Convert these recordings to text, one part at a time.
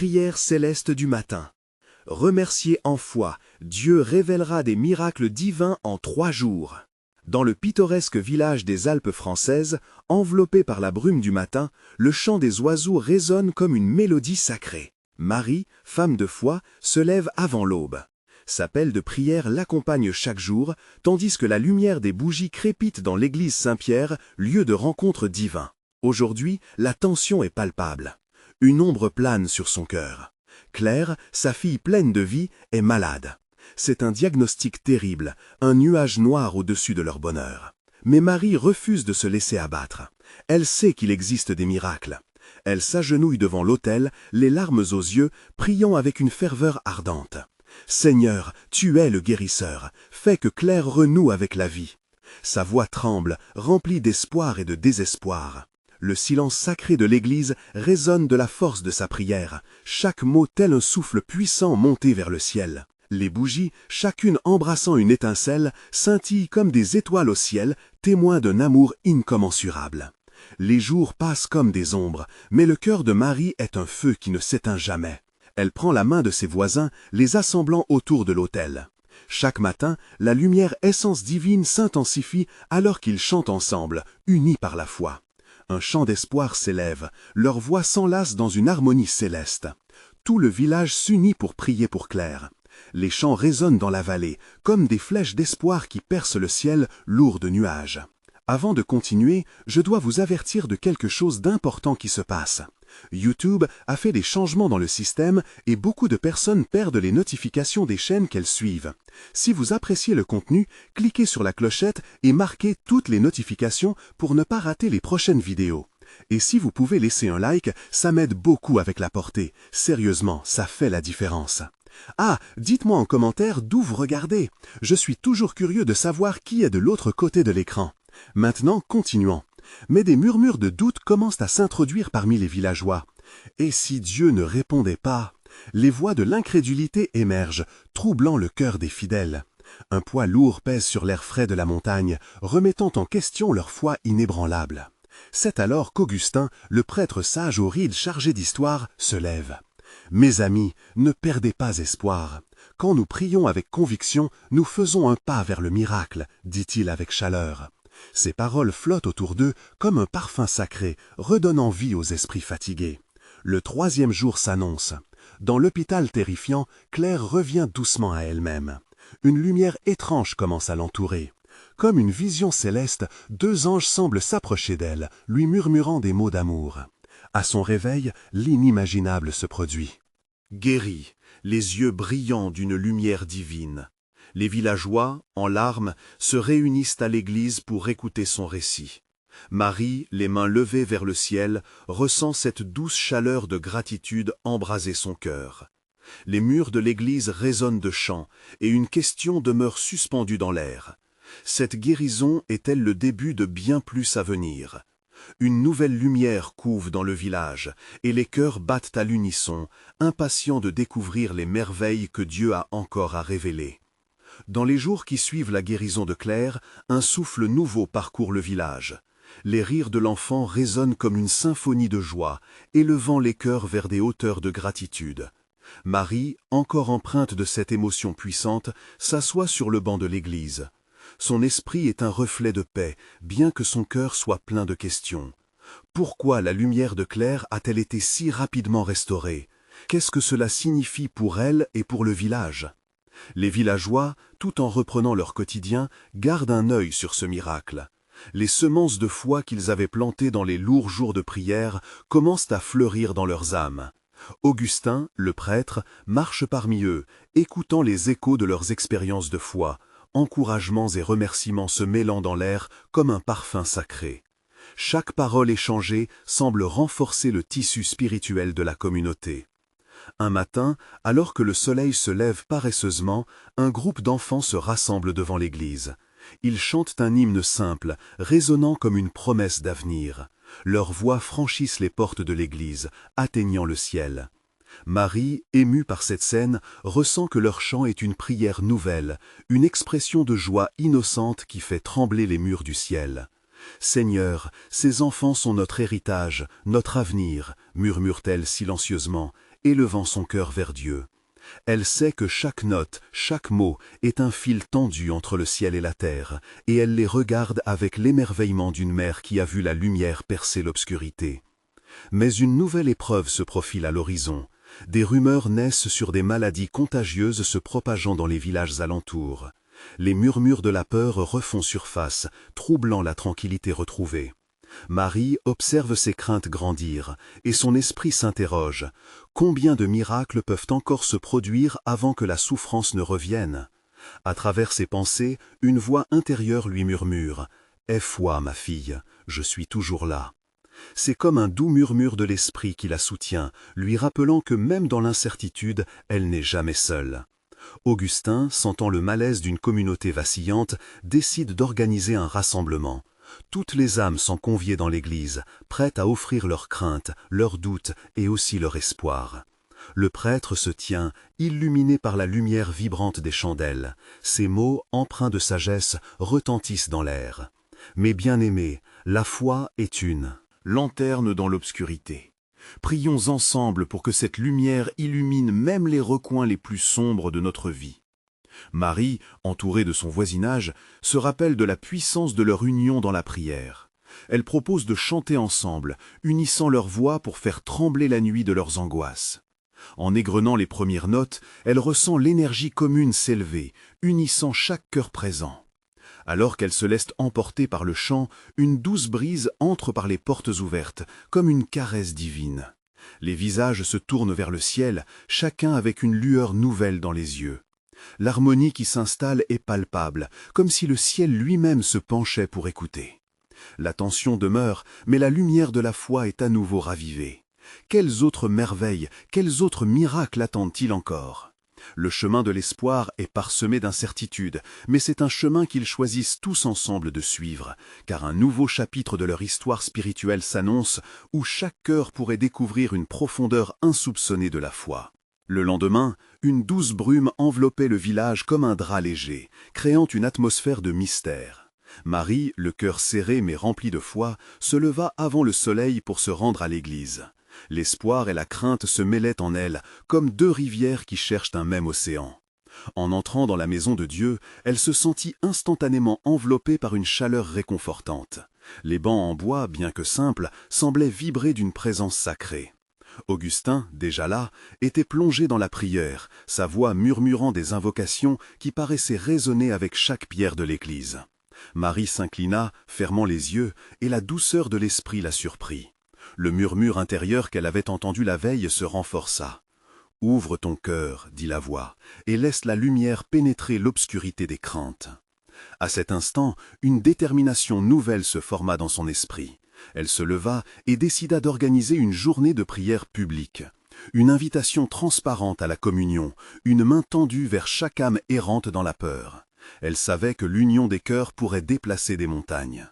Prière céleste du matin. Remerciez en foi, Dieu révélera des miracles divins en 3 jours. Dans le pittoresque village des Alpes françaises, enveloppé par la brume du matin, le chant des oiseaux résonne comme une mélodie sacrée. Marie, femme de foi, se lève avant l'aube. Sa pelle de prière l'accompagne chaque jour, tandis que la lumière des bougies crépite dans l'église Saint-Pierre, lieu de rencontre divin. Aujourd'hui, la tension est palpable. Une ombre plane sur son cœur. Claire, sa fille pleine de vie, est malade. C'est un diagnostic terrible, un nuage noir au-dessus de leur bonheur. Mais Marie refuse de se laisser abattre. Elle sait qu'il existe des miracles. Elle s'agenouille devant l'autel, les larmes aux yeux, priant avec une ferveur ardente. « Seigneur, tu es le guérisseur, fais que Claire renoue avec la vie. » Sa voix tremble, remplie d'espoir et de désespoir. Le silence sacré de l'Église résonne de la force de sa prière, chaque mot tel un souffle puissant monté vers le ciel. Les bougies, chacune embrassant une étincelle, scintillent comme des étoiles au ciel, témoins d'un amour incommensurable. Les jours passent comme des ombres, mais le cœur de Marie est un feu qui ne s'éteint jamais. Elle prend la main de ses voisins, les assemblant autour de l'autel. Chaque matin, la lumière essence divine s'intensifie alors qu'ils chantent ensemble, unis par la foi. Un chant d'espoir s'élève, leurs voix s'enlacent dans une harmonie céleste. Tout le village s'unit pour prier pour Claire. Les chants résonnent dans la vallée, comme des flèches d'espoir qui percent le ciel lourd de nuages. Avant de continuer, je dois vous avertir de quelque chose d'important qui se passe. YouTube a fait des changements dans le système et beaucoup de personnes perdent les notifications des chaînes qu'elles suivent. Si vous appréciez le contenu, cliquez sur la clochette et marquez toutes les notifications pour ne pas rater les prochaines vidéos. Et si vous pouvez laisser un like, ça m'aide beaucoup avec la portée. Sérieusement, ça fait la différence. Ah, dites-moi en commentaire d'où vous regardez. Je suis toujours curieux de savoir qui est de l'autre côté de l'écran. Maintenant, continuons. Mais des murmures de doute commencent à s'introduire parmi les villageois. Et si Dieu ne répondait pas? Les voix de l'incrédulité émergent, troublant le cœur des fidèles. Un poids lourd pèse sur l'air frais de la montagne, remettant en question leur foi inébranlable. C'est alors qu'Augustin, le prêtre sage aux rides chargées d'histoire, se lève. « Mes amis, ne perdez pas espoir. Quand nous prions avec conviction, nous faisons un pas vers le miracle, dit-il avec chaleur. » Ces paroles flottent autour d'eux comme un parfum sacré, redonnant vie aux esprits fatigués. Le 3e jour s'annonce. Dans l'hôpital terrifiant, Claire revient doucement à elle-même. Une lumière étrange commence à l'entourer. Comme une vision céleste, 2 anges semblent s'approcher d'elle, lui murmurant des mots d'amour. À son réveil, l'inimaginable se produit. Guéri, les yeux brillants d'une lumière divine. Les villageois, en larmes, se réunissent à l'église pour écouter son récit. Marie, les mains levées vers le ciel, ressent cette douce chaleur de gratitude embraser son cœur. Les murs de l'église résonnent de chants, et une question demeure suspendue dans l'air. Cette guérison est-elle le début de bien plus à venir? Une nouvelle lumière couve dans le village, et les cœurs battent à l'unisson, impatients de découvrir les merveilles que Dieu a encore à révéler. Dans les jours qui suivent la guérison de Claire, un souffle nouveau parcourt le village. Les rires de l'enfant résonnent comme une symphonie de joie, élevant les cœurs vers des hauteurs de gratitude. Marie, encore empreinte de cette émotion puissante, s'assoit sur le banc de l'église. Son esprit est un reflet de paix, bien que son cœur soit plein de questions. Pourquoi la lumière de Claire a-t-elle été si rapidement restaurée? Qu'est-ce que cela signifie pour elle et pour le village? Les villageois, tout en reprenant leur quotidien, gardent un œil sur ce miracle. Les semences de foi qu'ils avaient plantées dans les lourds jours de prière commencent à fleurir dans leurs âmes. Augustin, le prêtre, marche parmi eux, écoutant les échos de leurs expériences de foi, encouragements et remerciements se mêlant dans l'air comme un parfum sacré. Chaque parole échangée semble renforcer le tissu spirituel de la communauté. Un matin, alors que le soleil se lève paresseusement, un groupe d'enfants se rassemble devant l'église. Ils chantent un hymne simple, résonnant comme une promesse d'avenir. Leurs voix franchissent les portes de l'église, atteignant le ciel. Marie, émue par cette scène, ressent que leur chant est une prière nouvelle, une expression de joie innocente qui fait trembler les murs du ciel. « Seigneur, ces enfants sont notre héritage, notre avenir », murmure-t-elle silencieusement, élevant son cœur vers Dieu. Elle sait que chaque note, chaque mot est un fil tendu entre le ciel et la terre, et elle les regarde avec l'émerveillement d'une mère qui a vu la lumière percer l'obscurité. Mais une nouvelle épreuve se profile à l'horizon. Des rumeurs naissent sur des maladies contagieuses se propageant dans les villages alentours. Les murmures de la peur refont surface, troublant la tranquillité retrouvée. Marie observe ses craintes grandir, et son esprit s'interroge. Combien de miracles peuvent encore se produire avant que la souffrance ne revienne? À travers ses pensées, une voix intérieure lui murmure « Aie foi, ma fille, je suis toujours là ». C'est comme un doux murmure de l'esprit qui la soutient, lui rappelant que même dans l'incertitude, elle n'est jamais seule. Augustin, sentant le malaise d'une communauté vacillante, décide d'organiser un rassemblement. Toutes les âmes sont conviées dans l'église, prêtes à offrir leurs craintes, leurs doutes et aussi leur espoir. Le prêtre se tient, illuminé par la lumière vibrante des chandelles. Ses mots, empreints de sagesse, retentissent dans l'air. Mes bien-aimés, la foi est une lanterne dans l'obscurité. Prions ensemble pour que cette lumière illumine même les recoins les plus sombres de notre vie. Marie, entourée de son voisinage, se rappelle de la puissance de leur union dans la prière. Elle propose de chanter ensemble, unissant leurs voix pour faire trembler la nuit de leurs angoisses. En égrenant les premières notes, elle ressent l'énergie commune s'élever, unissant chaque cœur présent. Alors qu'elle se laisse emporter par le chant, une douce brise entre par les portes ouvertes, comme une caresse divine. Les visages se tournent vers le ciel, chacun avec une lueur nouvelle dans les yeux. L'harmonie qui s'installe est palpable, comme si le ciel lui-même se penchait pour écouter. La tension demeure, mais la lumière de la foi est à nouveau ravivée. Quelles autres merveilles, quels autres miracles attendent-ils encore? Le chemin de l'espoir est parsemé d'incertitudes, mais c'est un chemin qu'ils choisissent tous ensemble de suivre, car un nouveau chapitre de leur histoire spirituelle s'annonce, où chaque cœur pourrait découvrir une profondeur insoupçonnée de la foi. Le lendemain, une douce brume enveloppait le village comme un drap léger, créant une atmosphère de mystère. Marie, le cœur serré mais rempli de foi, se leva avant le soleil pour se rendre à l'église. L'espoir et la crainte se mêlaient en elle, comme deux rivières qui cherchent un même océan. En entrant dans la maison de Dieu, elle se sentit instantanément enveloppée par une chaleur réconfortante. Les bancs en bois, bien que simples, semblaient vibrer d'une présence sacrée. Augustin, déjà là, était plongé dans la prière, sa voix murmurant des invocations qui paraissaient résonner avec chaque pierre de l'église. Marie s'inclina, fermant les yeux, et la douceur de l'esprit la surprit. Le murmure intérieur qu'elle avait entendu la veille se renforça. « Ouvre ton cœur, dit la voix, et laisse la lumière pénétrer l'obscurité des craintes. » À cet instant, une détermination nouvelle se forma dans son esprit. Elle se leva et décida d'organiser une journée de prière publique. Une invitation transparente à la communion, une main tendue vers chaque âme errante dans la peur. Elle savait que l'union des cœurs pourrait déplacer des montagnes.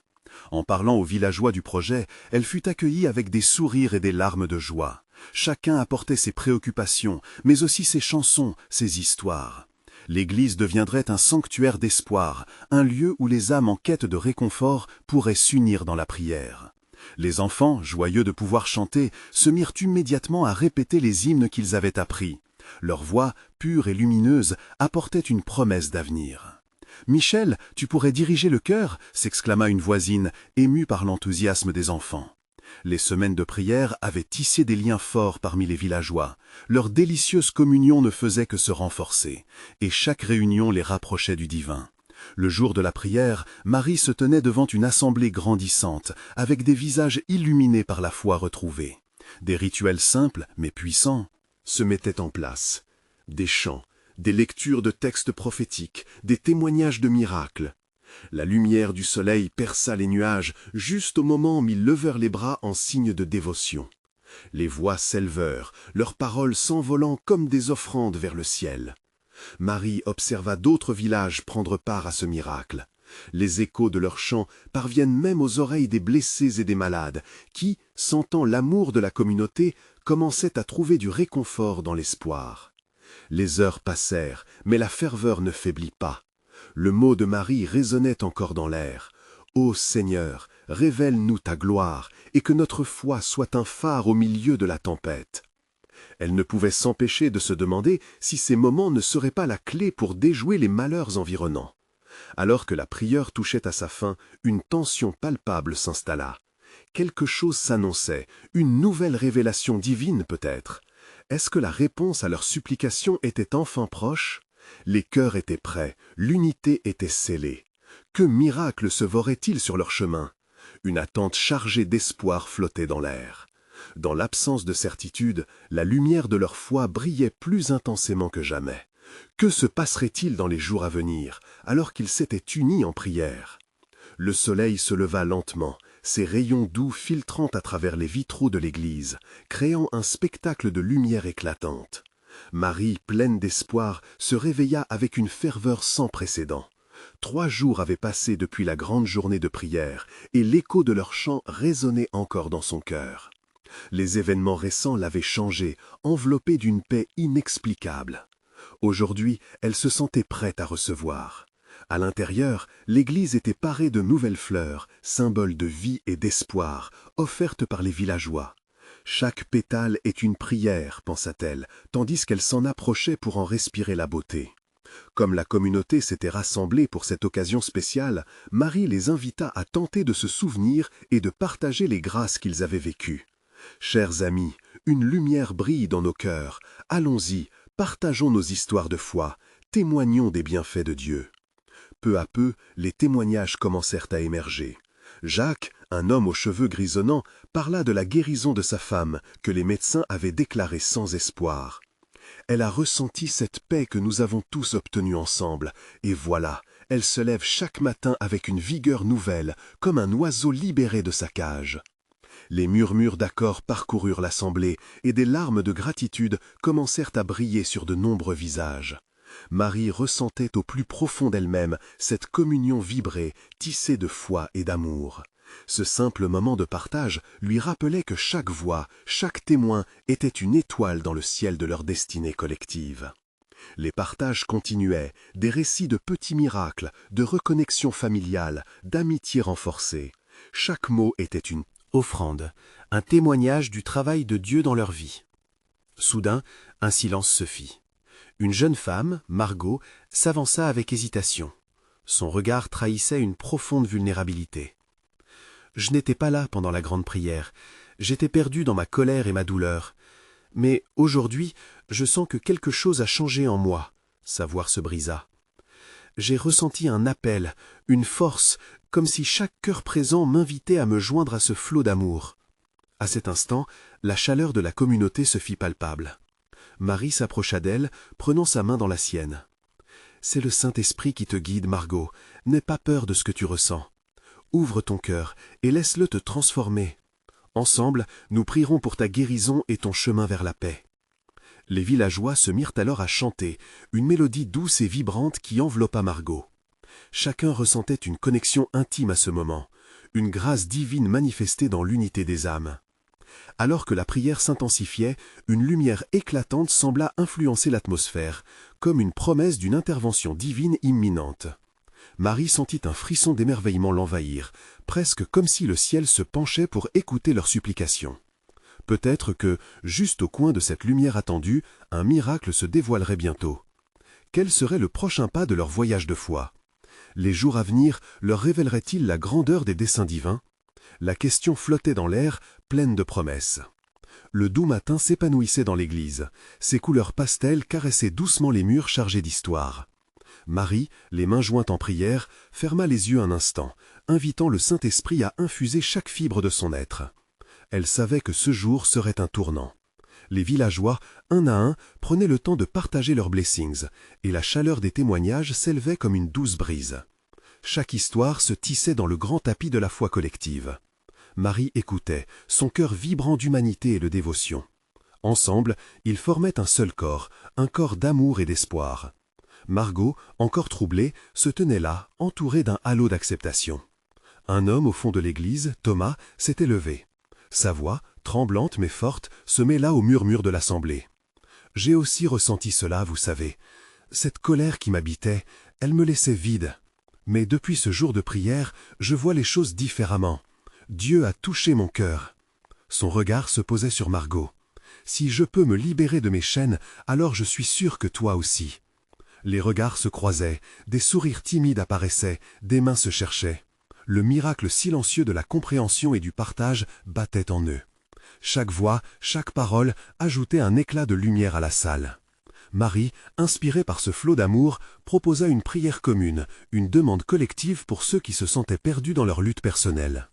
En parlant aux villageois du projet, elle fut accueillie avec des sourires et des larmes de joie. Chacun apportait ses préoccupations, mais aussi ses chansons, ses histoires. L'église deviendrait un sanctuaire d'espoir, un lieu où les âmes en quête de réconfort pourraient s'unir dans la prière. Les enfants, joyeux de pouvoir chanter, se mirent immédiatement à répéter les hymnes qu'ils avaient appris. Leur voix, pure et lumineuse, apportait une promesse d'avenir. « Michel, tu pourrais diriger le chœur » s'exclama une voisine, émue par l'enthousiasme des enfants. Les semaines de prière avaient tissé des liens forts parmi les villageois. Leur délicieuse communion ne faisait que se renforcer, et chaque réunion les rapprochait du divin. Le jour de la prière, Marie se tenait devant une assemblée grandissante, avec des visages illuminés par la foi retrouvée. Des rituels simples, mais puissants, se mettaient en place. Des chants, des lectures de textes prophétiques, des témoignages de miracles. La lumière du soleil perça les nuages juste au moment où ils levèrent les bras en signe de dévotion. Les voix s'élevèrent, leurs paroles s'envolant comme des offrandes vers le ciel. Marie observa d'autres villages prendre part à ce miracle. Les échos de leurs chants parviennent même aux oreilles des blessés et des malades, qui, sentant l'amour de la communauté, commençaient à trouver du réconfort dans l'espoir. Les heures passèrent, mais la ferveur ne faiblit pas. Le mot de Marie résonnait encore dans l'air. « Ô Seigneur, révèle-nous ta gloire, et que notre foi soit un phare au milieu de la tempête. » Elle ne pouvait s'empêcher de se demander si ces moments ne seraient pas la clé pour déjouer les malheurs environnants. Alors que la prieure touchait à sa fin, une tension palpable s'installa. Quelque chose s'annonçait, une nouvelle révélation divine peut-être. Est-ce que la réponse à leurs supplications était enfin proche? Les cœurs étaient prêts, l'unité était scellée. Que miracle se vorait-il sur leur chemin? Une attente chargée d'espoir flottait dans l'air. Dans l'absence de certitude, la lumière de leur foi brillait plus intensément que jamais. Que se passerait-il dans les jours à venir, alors qu'ils s'étaient unis en prière? Le soleil se leva lentement, ses rayons doux filtrant à travers les vitraux de l'église, créant un spectacle de lumière éclatante. Marie, pleine d'espoir, se réveilla avec une ferveur sans précédent. 3 jours avaient passé depuis la grande journée de prière, et l'écho de leur chant résonnait encore dans son cœur. Les événements récents l'avaient changée, enveloppée d'une paix inexplicable. Aujourd'hui, elle se sentait prête à recevoir. À l'intérieur, l'église était parée de nouvelles fleurs, symboles de vie et d'espoir, offertes par les villageois. Chaque pétale est une prière, pensa-t-elle, tandis qu'elle s'en approchait pour en respirer la beauté. Comme la communauté s'était rassemblée pour cette occasion spéciale, Marie les invita à tenter de se souvenir et de partager les grâces qu'ils avaient vécues. Chers amis, une lumière brille dans nos cœurs. Allons-y, partageons nos histoires de foi, témoignons des bienfaits de Dieu. Peu à peu, les témoignages commencèrent à émerger. Jacques, un homme aux cheveux grisonnants, parla de la guérison de sa femme, que les médecins avaient déclarée sans espoir. Elle a ressenti cette paix que nous avons tous obtenue ensemble, et voilà, elle se lève chaque matin avec une vigueur nouvelle, comme un oiseau libéré de sa cage. Les murmures d'accord parcoururent l'assemblée, et des larmes de gratitude commencèrent à briller sur de nombreux visages. Marie ressentait au plus profond d'elle-même cette communion vibrée, tissée de foi et d'amour. Ce simple moment de partage lui rappelait que chaque voix, chaque témoin était une étoile dans le ciel de leur destinée collective. Les partages continuaient, des récits de petits miracles, de reconnexion familiale, d'amitié renforcée. Chaque mot était une offrande, un témoignage du travail de Dieu dans leur vie. Soudain, un silence se fit. Une jeune femme, Margot, s'avança avec hésitation. Son regard trahissait une profonde vulnérabilité. « Je n'étais pas là pendant la grande prière. J'étais perdu dans ma colère et ma douleur. Mais aujourd'hui, je sens que quelque chose a changé en moi. » Sa voix se brisa. J'ai ressenti un appel, une force, comme si chaque cœur présent m'invitait à me joindre à ce flot d'amour. À cet instant, la chaleur de la communauté se fit palpable. Marie s'approcha d'elle, prenant sa main dans la sienne. « C'est le Saint-Esprit qui te guide, Margot. N'aie pas peur de ce que tu ressens. Ouvre ton cœur et laisse-le te transformer. Ensemble, nous prierons pour ta guérison et ton chemin vers la paix. » Les villageois se mirent alors à chanter, une mélodie douce et vibrante qui enveloppa Margot. Chacun ressentait une connexion intime à ce moment, une grâce divine manifestée dans l'unité des âmes. Alors que la prière s'intensifiait, une lumière éclatante sembla influencer l'atmosphère, comme une promesse d'une intervention divine imminente. Marie sentit un frisson d'émerveillement l'envahir, presque comme si le ciel se penchait pour écouter leurs supplications. Peut-être que, juste au coin de cette lumière attendue, un miracle se dévoilerait bientôt. Quel serait le prochain pas de leur voyage de foi? Les jours à venir leur révéleraient-ils la grandeur des desseins divins? La question flottait dans l'air, pleine de promesses. Le doux matin s'épanouissait dans l'église. Ses couleurs pastel caressaient doucement les murs chargés d'histoire. Marie, les mains jointes en prière, ferma les yeux un instant, invitant le Saint-Esprit à infuser chaque fibre de son être. Elle savait que ce jour serait un tournant. Les villageois, un à un, prenaient le temps de partager leurs blessings, et la chaleur des témoignages s'élevait comme une douce brise. Chaque histoire se tissait dans le grand tapis de la foi collective. Marie écoutait, son cœur vibrant d'humanité et de dévotion. Ensemble, ils formaient un seul corps, un corps d'amour et d'espoir. Margot, encore troublée, se tenait là, entourée d'un halo d'acceptation. Un homme au fond de l'église, Thomas, s'était levé. Sa voix, tremblante mais forte, se mêla au murmure de l'assemblée. « J'ai aussi ressenti cela, vous savez. Cette colère qui m'habitait, elle me laissait vide. Mais depuis ce jour de prière, je vois les choses différemment. Dieu a touché mon cœur. » Son regard se posait sur Margot. Si je peux me libérer de mes chaînes, alors je suis sûr que toi aussi. » Les regards se croisaient, des sourires timides apparaissaient, des mains se cherchaient. Le miracle silencieux de la compréhension et du partage battait en eux. Chaque voix, chaque parole ajoutait un éclat de lumière à la salle. Marie, inspirée par ce flot d'amour, proposa une prière commune, une demande collective pour ceux qui se sentaient perdus dans leur lutte personnelle.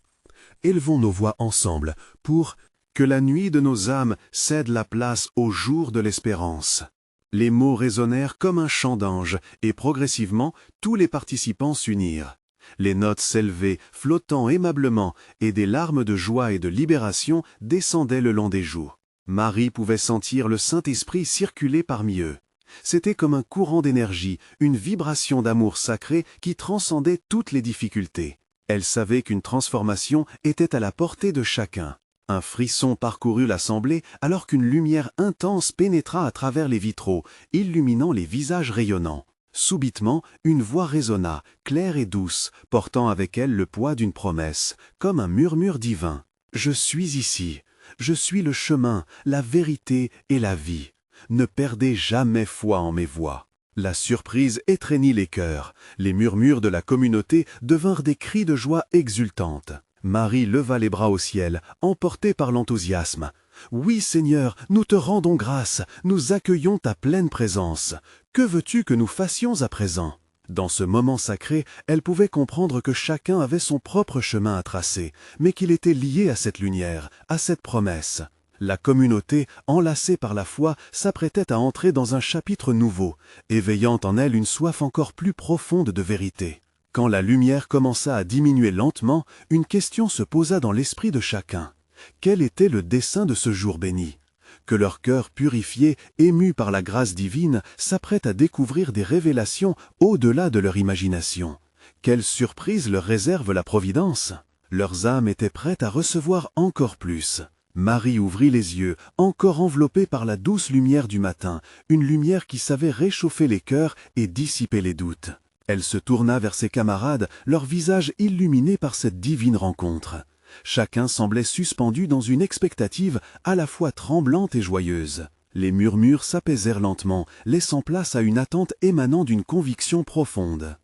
Élevons nos voix ensemble pour que la nuit de nos âmes cède la place au jour de l'espérance. Les mots résonnèrent comme un chant d'ange, et progressivement, tous les participants s'unirent. Les notes s'élevaient, flottant aimablement, et des larmes de joie et de libération descendaient le long des joues. Marie pouvait sentir le Saint-Esprit circuler parmi eux. C'était comme un courant d'énergie, une vibration d'amour sacré qui transcendait toutes les difficultés. Elle savait qu'une transformation était à la portée de chacun. Un frisson parcourut l'assemblée alors qu'une lumière intense pénétra à travers les vitraux, illuminant les visages rayonnants. Subitement, une voix résonna, claire et douce, portant avec elle le poids d'une promesse, comme un murmure divin. « Je suis ici. Je suis le chemin, la vérité et la vie. Ne perdez jamais foi en mes voix. » La surprise étreignit les cœurs. Les murmures de la communauté devinrent des cris de joie exultante. Marie leva les bras au ciel, emportée par l'enthousiasme. « Oui, Seigneur, nous te rendons grâce, nous accueillons ta pleine présence. Que veux-tu que nous fassions à présent ?» Dans ce moment sacré, elle pouvait comprendre que chacun avait son propre chemin à tracer, mais qu'il était lié à cette lumière, à cette promesse. La communauté, enlacée par la foi, s'apprêtait à entrer dans un chapitre nouveau, éveillant en elle une soif encore plus profonde de vérité. Quand la lumière commença à diminuer lentement, une question se posa dans l'esprit de chacun. Quel était le dessein de ce jour béni ? Que leur cœur purifié, ému par la grâce divine, s'apprête à découvrir des révélations au-delà de leur imagination. Quelle surprise leur réserve la Providence! Leurs âmes étaient prêtes à recevoir encore plus. Marie ouvrit les yeux, encore enveloppée par la douce lumière du matin, une lumière qui savait réchauffer les cœurs et dissiper les doutes. Elle se tourna vers ses camarades, leurs visages illuminés par cette divine rencontre. Chacun semblait suspendu dans une expectative à la fois tremblante et joyeuse. Les murmures s'apaisèrent lentement, laissant place à une attente émanant d'une conviction profonde.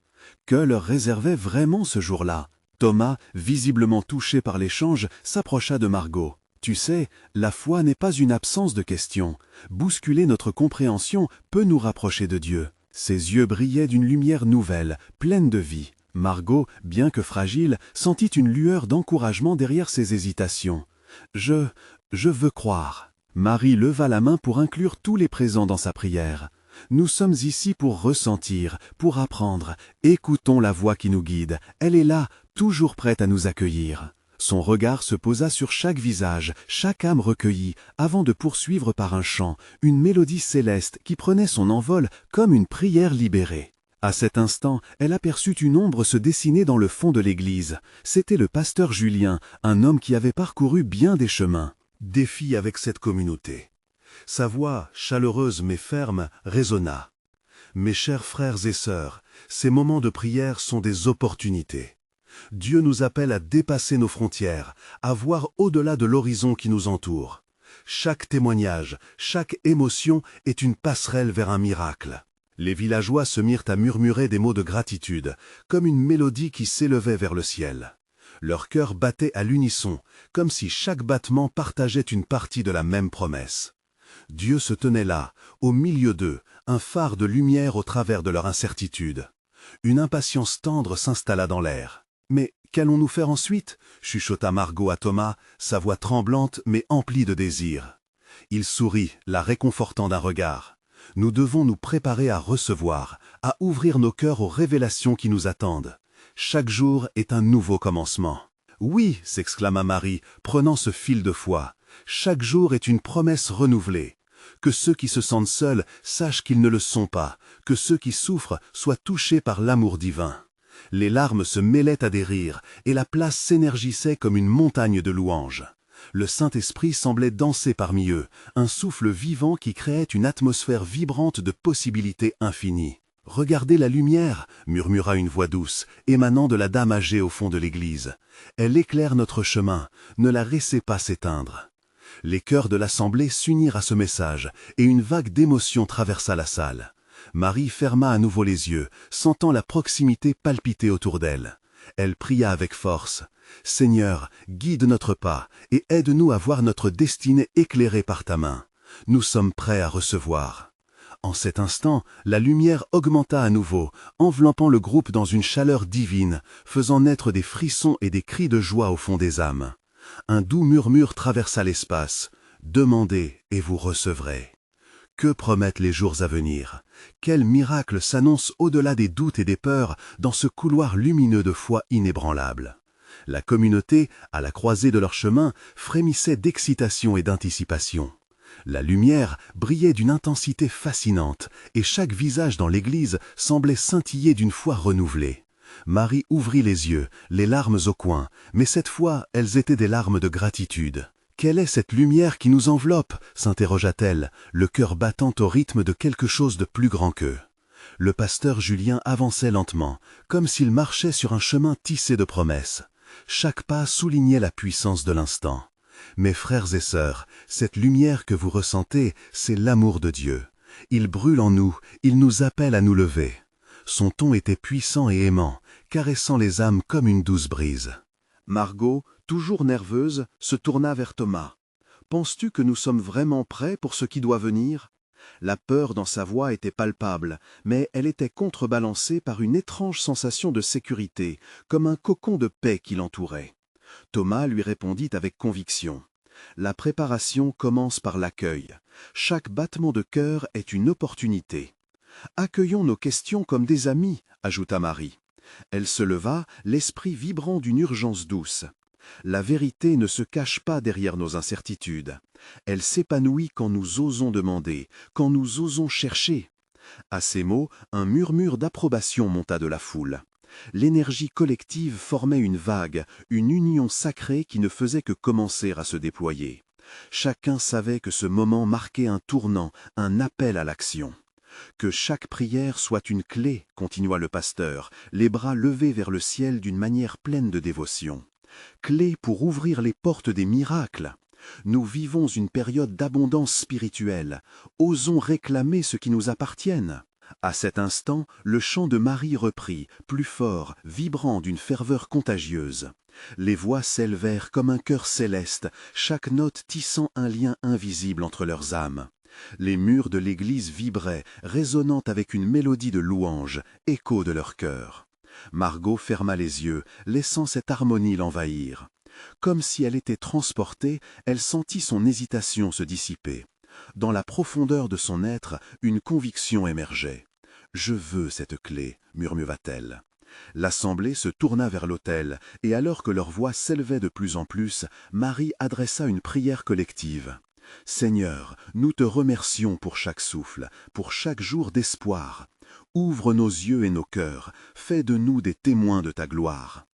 Que leur réservait vraiment ce jour-là? Thomas, visiblement touché par l'échange, s'approcha de Margot. « Tu sais, la foi n'est pas une absence de questions. Bousculer notre compréhension peut nous rapprocher de Dieu. » Ses yeux brillaient d'une lumière nouvelle, pleine de vie. Margot, bien que fragile, sentit une lueur d'encouragement derrière ses hésitations. « Je veux croire. » Marie leva la main pour inclure tous les présents dans sa prière. « Nous sommes ici pour ressentir, pour apprendre. Écoutons la voix qui nous guide. Elle est là, toujours prête à nous accueillir. » Son regard se posa sur chaque visage, chaque âme recueillie, avant de poursuivre par un chant, une mélodie céleste qui prenait son envol comme une prière libérée. À cet instant, elle aperçut une ombre se dessiner dans le fond de l'église. C'était le pasteur Julien, un homme qui avait parcouru bien des chemins. Défi avec cette communauté. Sa voix, chaleureuse mais ferme, résonna. « Mes chers frères et sœurs, ces moments de prière sont des opportunités. Dieu nous appelle à dépasser nos frontières, à voir au-delà de l'horizon qui nous entoure. Chaque témoignage, chaque émotion est une passerelle vers un miracle. » Les villageois se mirent à murmurer des mots de gratitude, comme une mélodie qui s'élevait vers le ciel. Leurs cœurs battaient à l'unisson, comme si chaque battement partageait une partie de la même promesse. Dieu se tenait là, au milieu d'eux, un phare de lumière au travers de leur incertitude. Une impatience tendre s'installa dans l'air. « Mais qu'allons-nous faire ensuite ?» chuchota Margot à Thomas, sa voix tremblante mais emplie de désir. Il sourit, la réconfortant d'un regard. « Nous devons nous préparer à recevoir, à ouvrir nos cœurs aux révélations qui nous attendent. Chaque jour est un nouveau commencement. »« Oui !» s'exclama Marie, prenant ce fil de foi. « Chaque jour est une promesse renouvelée. Que ceux qui se sentent seuls sachent qu'ils ne le sont pas, que ceux qui souffrent soient touchés par l'amour divin. » Les larmes se mêlaient à des rires, et la place s'énergissait comme une montagne de louanges. Le Saint-Esprit semblait danser parmi eux, un souffle vivant qui créait une atmosphère vibrante de possibilités infinies. « Regardez la lumière !» murmura une voix douce, émanant de la dame âgée au fond de l'église. « Elle éclaire notre chemin, ne la laissez pas s'éteindre. » Les cœurs de l'assemblée s'unirent à ce message, et une vague d'émotion traversa la salle. Marie ferma à nouveau les yeux, sentant la proximité palpiter autour d'elle. Elle pria avec force. « Seigneur, guide notre pas, et aide-nous à voir notre destinée éclairée par ta main. Nous sommes prêts à recevoir. » En cet instant, la lumière augmenta à nouveau, enveloppant le groupe dans une chaleur divine, faisant naître des frissons et des cris de joie au fond des âmes. Un doux murmure traversa l'espace. « Demandez et vous recevrez. » Que promettent les jours à venir? Quel miracle s'annonce au-delà des doutes et des peurs dans ce couloir lumineux de foi inébranlable? La communauté, à la croisée de leur chemin, frémissait d'excitation et d'anticipation. La lumière brillait d'une intensité fascinante, et chaque visage dans l'église semblait scintiller d'une foi renouvelée. Marie ouvrit les yeux, les larmes au coin, mais cette fois elles étaient des larmes de gratitude. « Quelle est cette lumière qui nous enveloppe ?» s'interrogea-t-elle, le cœur battant au rythme de quelque chose de plus grand qu'eux. Le pasteur Julien avançait lentement, comme s'il marchait sur un chemin tissé de promesses. Chaque pas soulignait la puissance de l'instant. « Mes frères et sœurs, cette lumière que vous ressentez, c'est l'amour de Dieu. Il brûle en nous, il nous appelle à nous lever. » Son ton était puissant et aimant, caressant les âmes comme une douce brise. Margot, toujours nerveuse, se tourna vers Thomas. « Penses-tu que nous sommes vraiment prêts pour ce qui doit venir ?» La peur dans sa voix était palpable, mais elle était contrebalancée par une étrange sensation de sécurité, comme un cocon de paix qui l'entourait. Thomas lui répondit avec conviction. « La préparation commence par l'accueil. Chaque battement de cœur est une opportunité. »« Accueillons nos questions comme des amis, » ajouta Marie. Elle se leva, l'esprit vibrant d'une urgence douce. La vérité ne se cache pas derrière nos incertitudes. Elle s'épanouit quand nous osons demander, quand nous osons chercher. À ces mots, un murmure d'approbation monta de la foule. L'énergie collective formait une vague, une union sacrée qui ne faisait que commencer à se déployer. Chacun savait que ce moment marquait un tournant, un appel à l'action. « Que chaque prière soit une clé, » continua le pasteur, les bras levés vers le ciel d'une manière pleine de dévotion. « Clé pour ouvrir les portes des miracles. Nous vivons une période d'abondance spirituelle. Osons réclamer ce qui nous appartient. » À cet instant, le chant de Marie reprit, plus fort, vibrant d'une ferveur contagieuse. Les voix s'élevèrent comme un chœur céleste, chaque note tissant un lien invisible entre leurs âmes. Les murs de l'église vibraient, résonnant avec une mélodie de louange, écho de leur cœur. Margot ferma les yeux, laissant cette harmonie l'envahir. Comme si elle était transportée, elle sentit son hésitation se dissiper. Dans la profondeur de son être, une conviction émergeait. « Je veux cette clé », murmura-t-elle. L'assemblée se tourna vers l'autel, et alors que leurs voix s'élevaient de plus en plus, Marie adressa une prière collective. « Seigneur, nous te remercions pour chaque souffle, pour chaque jour d'espoir. Ouvre nos yeux et nos cœurs, fais de nous des témoins de ta gloire. »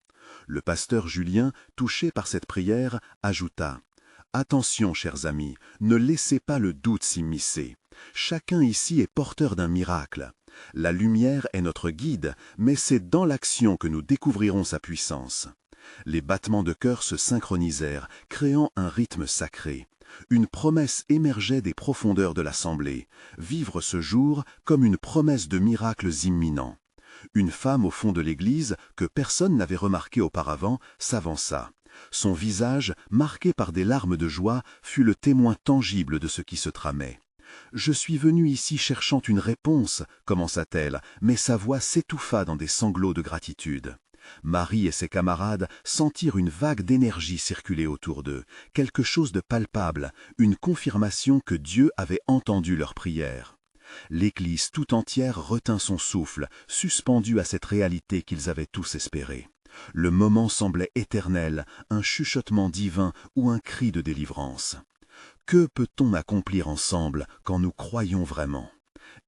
Le pasteur Julien, touché par cette prière, ajouta « Attention, chers amis, ne laissez pas le doute s'immiscer. Chacun ici est porteur d'un miracle. La lumière est notre guide, mais c'est dans l'action que nous découvrirons sa puissance. » Les battements de cœur se synchronisèrent, créant un rythme sacré. Une promesse émergeait des profondeurs de l'assemblée, vivre ce jour comme une promesse de miracles imminents. Une femme au fond de l'église, que personne n'avait remarquée auparavant, s'avança. Son visage, marqué par des larmes de joie, fut le témoin tangible de ce qui se tramait. « Je suis venue ici cherchant une réponse », commença-t-elle, mais sa voix s'étouffa dans des sanglots de gratitude. Marie et ses camarades sentirent une vague d'énergie circuler autour d'eux, quelque chose de palpable, une confirmation que Dieu avait entendu leurs prières. L'Église tout entière retint son souffle, suspendue à cette réalité qu'ils avaient tous espérée. Le moment semblait éternel, un chuchotement divin ou un cri de délivrance. Que peut-on accomplir ensemble quand nous croyons vraiment?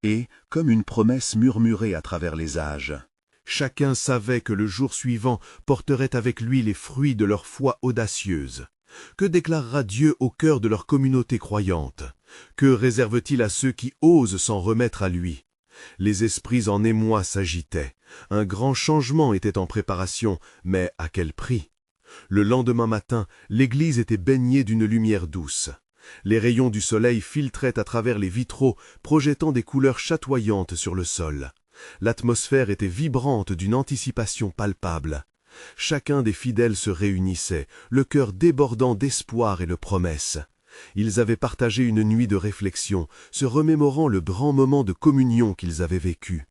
Et, comme une promesse murmurée à travers les âges, chacun savait que le jour suivant porterait avec lui les fruits de leur foi audacieuse. Que déclarera Dieu au cœur de leur communauté croyante? Que réserve-t-il à ceux qui osent s'en remettre à lui? Les esprits en émoi s'agitaient. Un grand changement était en préparation, mais à quel prix? Le lendemain matin, l'église était baignée d'une lumière douce. Les rayons du soleil filtraient à travers les vitraux, projetant des couleurs chatoyantes sur le sol. L'atmosphère était vibrante d'une anticipation palpable. Chacun des fidèles se réunissait, le cœur débordant d'espoir et de promesses. Ils avaient partagé une nuit de réflexion, se remémorant le grand moment de communion qu'ils avaient vécu.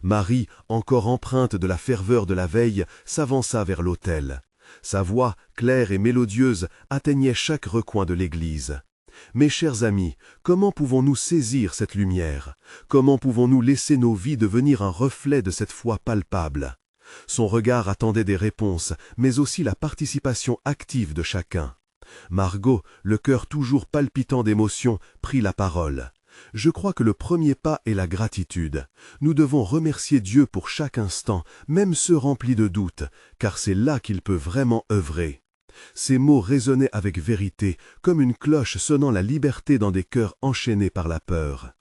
Marie, encore empreinte de la ferveur de la veille, s'avança vers l'autel. Sa voix, claire et mélodieuse, atteignait chaque recoin de l'église. Mes chers amis, comment pouvons-nous saisir cette lumière? Comment pouvons-nous laisser nos vies devenir un reflet de cette foi palpable? Son regard attendait des réponses, mais aussi la participation active de chacun. Margot, le cœur toujours palpitant d'émotion, prit la parole. Je crois que le premier pas est la gratitude. Nous devons remercier Dieu pour chaque instant, même ceux remplis de doutes, car c'est là qu'il peut vraiment œuvrer. Ces mots résonnaient avec vérité, comme une cloche sonnant la liberté dans des cœurs enchaînés par la peur.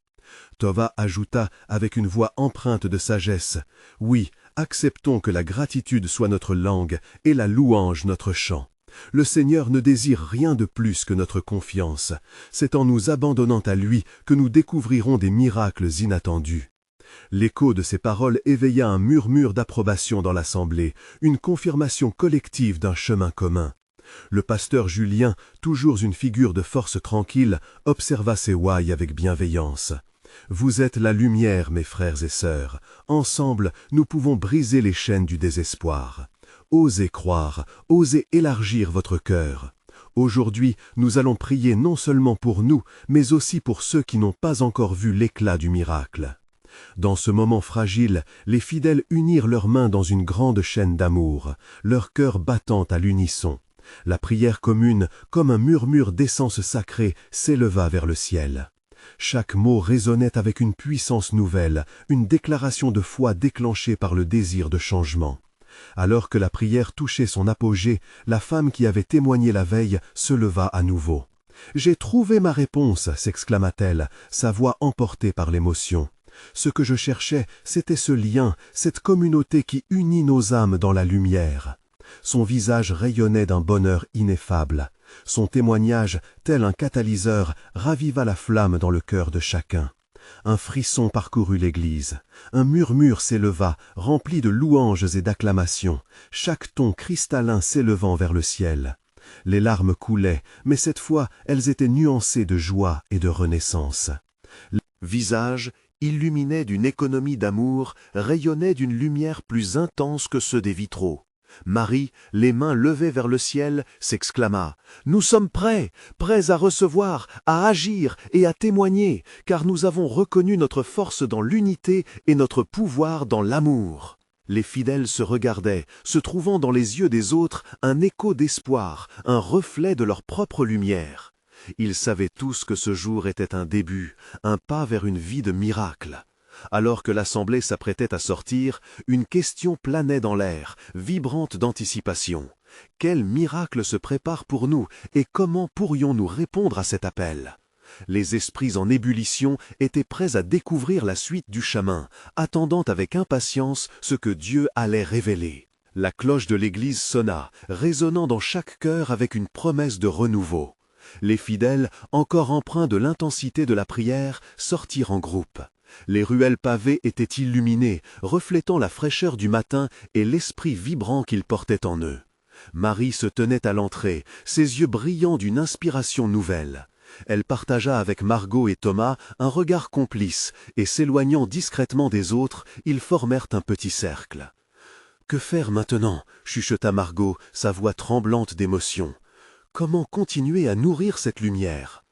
Tova ajouta avec une voix empreinte de sagesse, « Oui, acceptons que la gratitude soit notre langue et la louange notre chant. Le Seigneur ne désire rien de plus que notre confiance. C'est en nous abandonnant à lui que nous découvrirons des miracles inattendus. » L'écho de ces paroles éveilla un murmure d'approbation dans l'assemblée, une confirmation collective d'un chemin commun. Le pasteur Julien, toujours une figure de force tranquille, observa ces ouailles avec bienveillance. « Vous êtes la lumière, mes frères et sœurs. Ensemble, nous pouvons briser les chaînes du désespoir. Osez croire, osez élargir votre cœur. Aujourd'hui, nous allons prier non seulement pour nous, mais aussi pour ceux qui n'ont pas encore vu l'éclat du miracle. » Dans ce moment fragile, les fidèles unirent leurs mains dans une grande chaîne d'amour, leur cœur battant à l'unisson. La prière commune, comme un murmure d'essence sacrée, s'éleva vers le ciel. Chaque mot résonnait avec une puissance nouvelle, une déclaration de foi déclenchée par le désir de changement. Alors que la prière touchait son apogée, la femme qui avait témoigné la veille se leva à nouveau. « J'ai trouvé ma réponse !» s'exclama-t-elle, sa voix emportée par l'émotion. Ce que je cherchais, c'était ce lien, cette communauté qui unit nos âmes dans la lumière. Son visage rayonnait d'un bonheur ineffable. Son témoignage, tel un catalyseur, raviva la flamme dans le cœur de chacun. Un frisson parcourut l'église. Un murmure s'éleva, rempli de louanges et d'acclamations, chaque ton cristallin s'élevant vers le ciel. Les larmes coulaient, mais cette fois, elles étaient nuancées de joie et de renaissance. Le visage, illuminé d'une économie d'amour, rayonnait d'une lumière plus intense que ceux des vitraux. Marie, les mains levées vers le ciel, s'exclama « Nous sommes prêts, prêts à recevoir, à agir et à témoigner, car nous avons reconnu notre force dans l'unité et notre pouvoir dans l'amour. » Les fidèles se regardaient, se trouvant dans les yeux des autres un écho d'espoir, un reflet de leur propre lumière. Ils savaient tous que ce jour était un début, un pas vers une vie de miracle. Alors que l'assemblée s'apprêtait à sortir, une question planait dans l'air, vibrante d'anticipation. Quel miracle se prépare pour nous et comment pourrions-nous répondre à cet appel? Les esprits en ébullition étaient prêts à découvrir la suite du chemin, attendant avec impatience ce que Dieu allait révéler. La cloche de l'église sonna, résonnant dans chaque cœur avec une promesse de renouveau. Les fidèles, encore empreints de l'intensité de la prière, sortirent en groupe. Les ruelles pavées étaient illuminées, reflétant la fraîcheur du matin et l'esprit vibrant qu'ils portaient en eux. Marie se tenait à l'entrée, ses yeux brillants d'une inspiration nouvelle. Elle partagea avec Margot et Thomas un regard complice, et s'éloignant discrètement des autres, ils formèrent un petit cercle. « Que faire maintenant » chuchota Margot, sa voix tremblante d'émotion. « Comment continuer à nourrir cette lumière ?»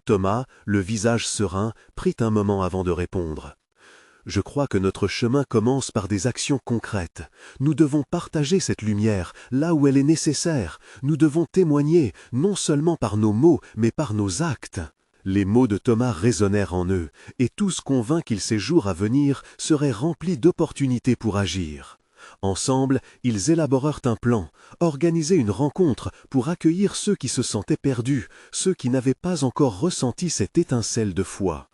Thomas, le visage serein, prit un moment avant de répondre. « Je crois que notre chemin commence par des actions concrètes. Nous devons partager cette lumière là où elle est nécessaire. Nous devons témoigner, non seulement par nos mots, mais par nos actes. » Les mots de Thomas résonnèrent en eux, et tous convaincs qu'ils ces jours à venir seraient remplis d'opportunités pour agir. Ensemble, ils élaborèrent un plan, organisaient une rencontre pour accueillir ceux qui se sentaient perdus, ceux qui n'avaient pas encore ressenti cette étincelle de foi.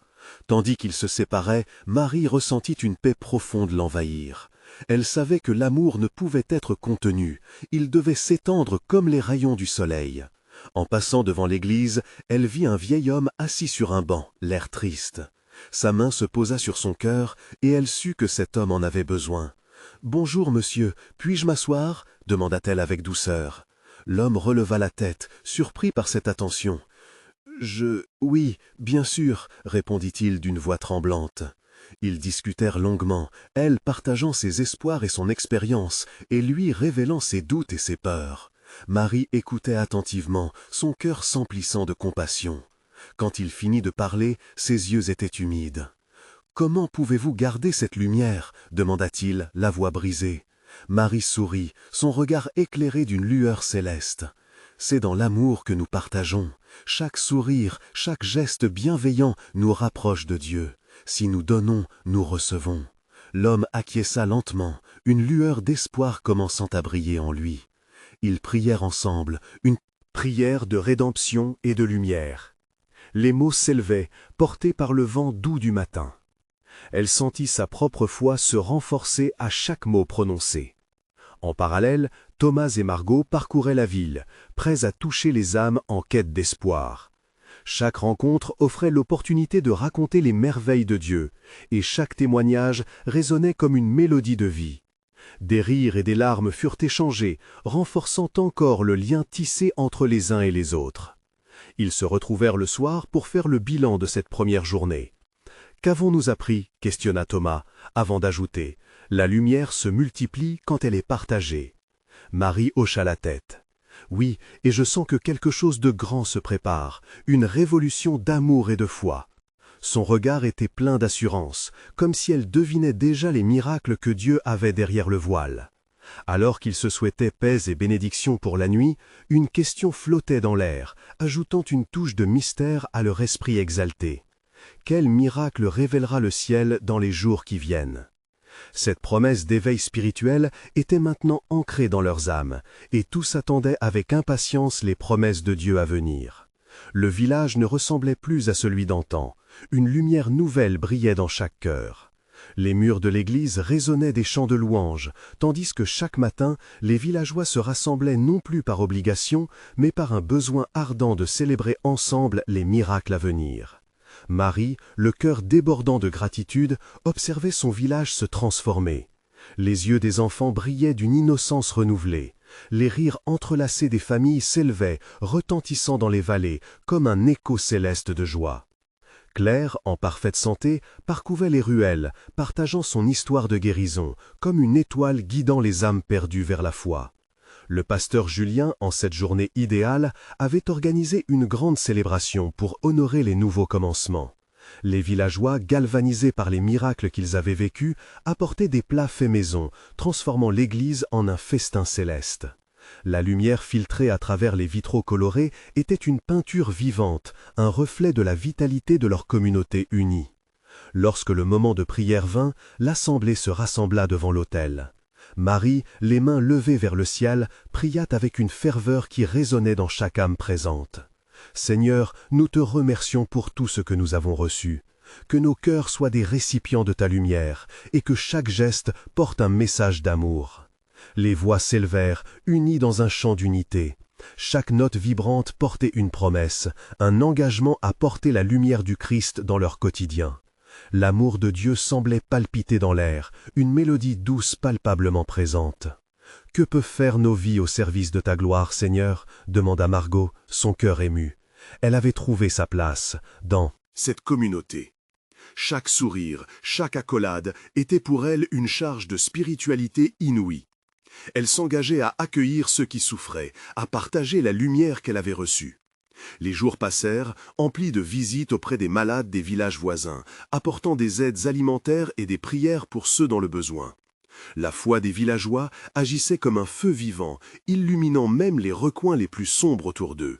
Tandis qu'ils se séparaient, Marie ressentit une paix profonde l'envahir. Elle savait que l'amour ne pouvait être contenu, il devait s'étendre comme les rayons du soleil. En passant devant l'église, elle vit un vieil homme assis sur un banc, l'air triste. Sa main se posa sur son cœur, et elle sut que cet homme en avait besoin. « Bonjour, monsieur, puis-je m'asseoir » demanda-t-elle avec douceur. L'homme releva la tête, surpris par cette attention. « Oui, bien sûr » répondit-il d'une voix tremblante. Ils discutèrent longuement, elle partageant ses espoirs et son expérience, et lui révélant ses doutes et ses peurs. Marie écoutait attentivement, son cœur s'emplissant de compassion. Quand il finit de parler, ses yeux étaient humides. « Comment pouvez-vous garder cette lumière » demanda-t-il, la voix brisée. Marie sourit, son regard éclairé d'une lueur céleste. « C'est dans l'amour que nous partageons. Chaque sourire, chaque geste bienveillant nous rapproche de Dieu. Si nous donnons, nous recevons. » L'homme acquiesça lentement, une lueur d'espoir commençant à briller en lui. Ils prièrent ensemble, une prière de rédemption et de lumière. Les mots s'élevaient, portés par le vent doux du matin. Elle sentit sa propre foi se renforcer à chaque mot prononcé. En parallèle, Thomas et Margot parcouraient la ville, prêts à toucher les âmes en quête d'espoir. Chaque rencontre offrait l'opportunité de raconter les merveilles de Dieu, et chaque témoignage résonnait comme une mélodie de vie. Des rires et des larmes furent échangés, renforçant encore le lien tissé entre les uns et les autres. Ils se retrouvèrent le soir pour faire le bilan de cette première journée. « Qu'avons-nous appris » questionna Thomas, avant d'ajouter « La lumière se multiplie quand elle est partagée. » Marie hocha la tête. « Oui, et je sens que quelque chose de grand se prépare, une révolution d'amour et de foi. » Son regard était plein d'assurance, comme si elle devinait déjà les miracles que Dieu avait derrière le voile. Alors qu'il se souhaitait paix et bénédiction pour la nuit, une question flottait dans l'air, ajoutant une touche de mystère à leur esprit exalté. Quel miracle révélera le ciel dans les jours qui viennent? Cette promesse d'éveil spirituel était maintenant ancrée dans leurs âmes, et tous attendaient avec impatience les promesses de Dieu à venir. Le village ne ressemblait plus à celui d'antan. Une lumière nouvelle brillait dans chaque cœur. Les murs de l'église résonnaient des chants de louanges, tandis que chaque matin, les villageois se rassemblaient non plus par obligation, mais par un besoin ardent de célébrer ensemble les miracles à venir. Marie, le cœur débordant de gratitude, observait son village se transformer. Les yeux des enfants brillaient d'une innocence renouvelée. Les rires entrelacés des familles s'élevaient, retentissant dans les vallées, comme un écho céleste de joie. Claire, en parfaite santé, parcouvait les ruelles, partageant son histoire de guérison, comme une étoile guidant les âmes perdues vers la foi. Le pasteur Julien, en cette journée idéale, avait organisé une grande célébration pour honorer les nouveaux commencements. Les villageois, galvanisés par les miracles qu'ils avaient vécus, apportaient des plats faits maison, transformant l'église en un festin céleste. La lumière filtrée à travers les vitraux colorés était une peinture vivante, un reflet de la vitalité de leur communauté unie. Lorsque le moment de prière vint, l'assemblée se rassembla devant l'autel. Marie, les mains levées vers le ciel, pria avec une ferveur qui résonnait dans chaque âme présente. « Seigneur, nous te remercions pour tout ce que nous avons reçu. Que nos cœurs soient des récipients de ta lumière, et que chaque geste porte un message d'amour. » Les voix s'élevèrent, unies dans un chant d'unité. Chaque note vibrante portait une promesse, un engagement à porter la lumière du Christ dans leur quotidien. L'amour de Dieu semblait palpiter dans l'air, une mélodie douce palpablement présente. « Que peuvent faire nos vies au service de ta gloire, Seigneur ?» demanda Margot, son cœur ému. Elle avait trouvé sa place dans cette communauté. Chaque sourire, chaque accolade était pour elle une charge de spiritualité inouïe. Elle s'engageait à accueillir ceux qui souffraient, à partager la lumière qu'elle avait reçue. Les jours passèrent, emplis de visites auprès des malades des villages voisins, apportant des aides alimentaires et des prières pour ceux dans le besoin. La foi des villageois agissait comme un feu vivant, illuminant même les recoins les plus sombres autour d'eux.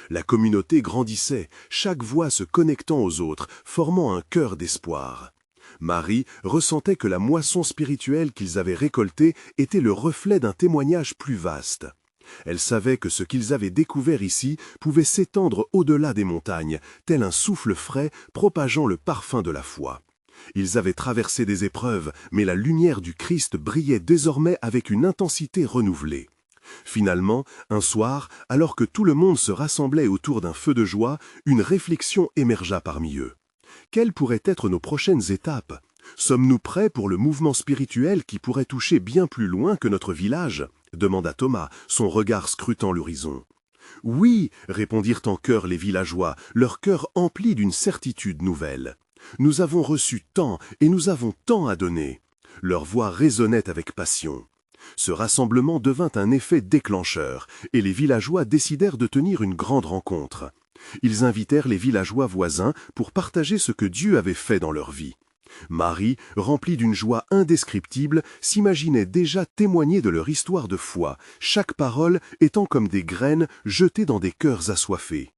La communauté grandissait, chaque voix se connectant aux autres, formant un chœur d'espoir. Marie ressentait que la moisson spirituelle qu'ils avaient récoltée était le reflet d'un témoignage plus vaste. Elle savait que ce qu'ils avaient découvert ici pouvait s'étendre au-delà des montagnes, tel un souffle frais propageant le parfum de la foi. Ils avaient traversé des épreuves, mais la lumière du Christ brillait désormais avec une intensité renouvelée. Finalement, un soir, alors que tout le monde se rassemblait autour d'un feu de joie, une réflexion émergea parmi eux. Quelles pourraient être nos prochaines étapes? Sommes-nous prêts pour le mouvement spirituel qui pourrait toucher bien plus loin que notre village? Demanda Thomas, son regard scrutant l'horizon. Oui, répondirent en chœur les villageois, leur cœur empli d'une certitude nouvelle. Nous avons reçu tant et nous avons tant à donner. Leur voix résonnait avec passion. Ce rassemblement devint un effet déclencheur, et les villageois décidèrent de tenir une grande rencontre. Ils invitèrent les villageois voisins pour partager ce que Dieu avait fait dans leur vie. Marie, remplie d'une joie indescriptible, s'imaginait déjà témoigner de leur histoire de foi, chaque parole étant comme des graines jetées dans des cœurs assoiffés.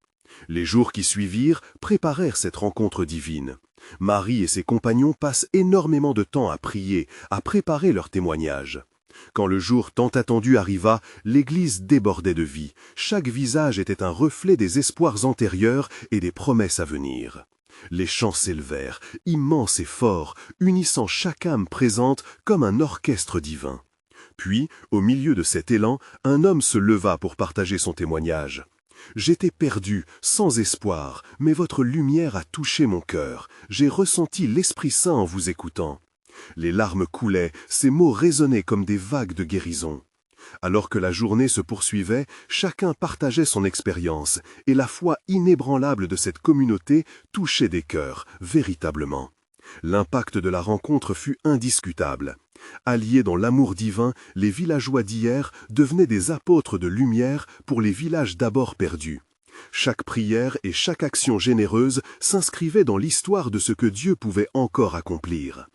Les jours qui suivirent préparèrent cette rencontre divine. Marie et ses compagnons passent énormément de temps à prier, à préparer leur témoignage. Quand le jour tant attendu arriva, l'église débordait de vie. Chaque visage était un reflet des espoirs antérieurs et des promesses à venir. Les chants s'élevèrent, immenses et forts, unissant chaque âme présente comme un orchestre divin. Puis, au milieu de cet élan, un homme se leva pour partager son témoignage. « J'étais perdu, sans espoir, mais votre lumière a touché mon cœur. J'ai ressenti l'Esprit Saint en vous écoutant. » Les larmes coulaient, ces mots résonnaient comme des vagues de guérison. Alors que la journée se poursuivait, chacun partageait son expérience, et la foi inébranlable de cette communauté touchait des cœurs, véritablement. L'impact de la rencontre fut indiscutable. Alliés dans l'amour divin, les villageois d'hier devenaient des apôtres de lumière pour les villages d'abord perdus. Chaque prière et chaque action généreuse s'inscrivaient dans l'histoire de ce que Dieu pouvait encore accomplir.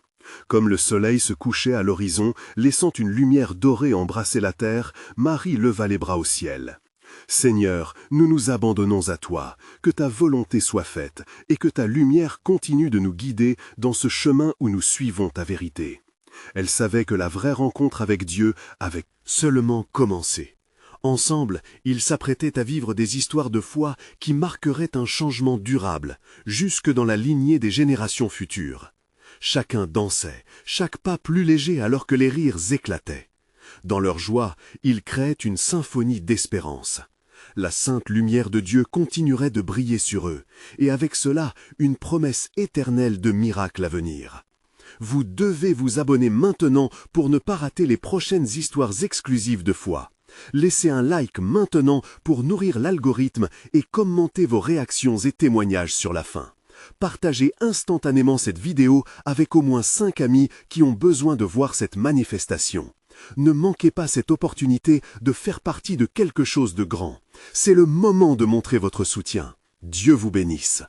Comme le soleil se couchait à l'horizon, laissant une lumière dorée embrasser la terre, Marie leva les bras au ciel. « Seigneur, nous nous abandonnons à toi, que ta volonté soit faite, et que ta lumière continue de nous guider dans ce chemin où nous suivons ta vérité. » Elle savait que la vraie rencontre avec Dieu avait seulement commencé. Ensemble, ils s'apprêtaient à vivre des histoires de foi qui marqueraient un changement durable, jusque dans la lignée des générations futures. Chacun dansait, chaque pas plus léger alors que les rires éclataient. Dans leur joie, ils créaient une symphonie d'espérance. La sainte lumière de Dieu continuerait de briller sur eux, et avec cela, une promesse éternelle de miracles à venir. Vous devez vous abonner maintenant pour ne pas rater les prochaines histoires exclusives de foi. Laissez un like maintenant pour nourrir l'algorithme et commentez vos réactions et témoignages sur la fin. Partagez instantanément cette vidéo avec au moins 5 amis qui ont besoin de voir cette manifestation. Ne manquez pas cette opportunité de faire partie de quelque chose de grand. C'est le moment de montrer votre soutien. Dieu vous bénisse.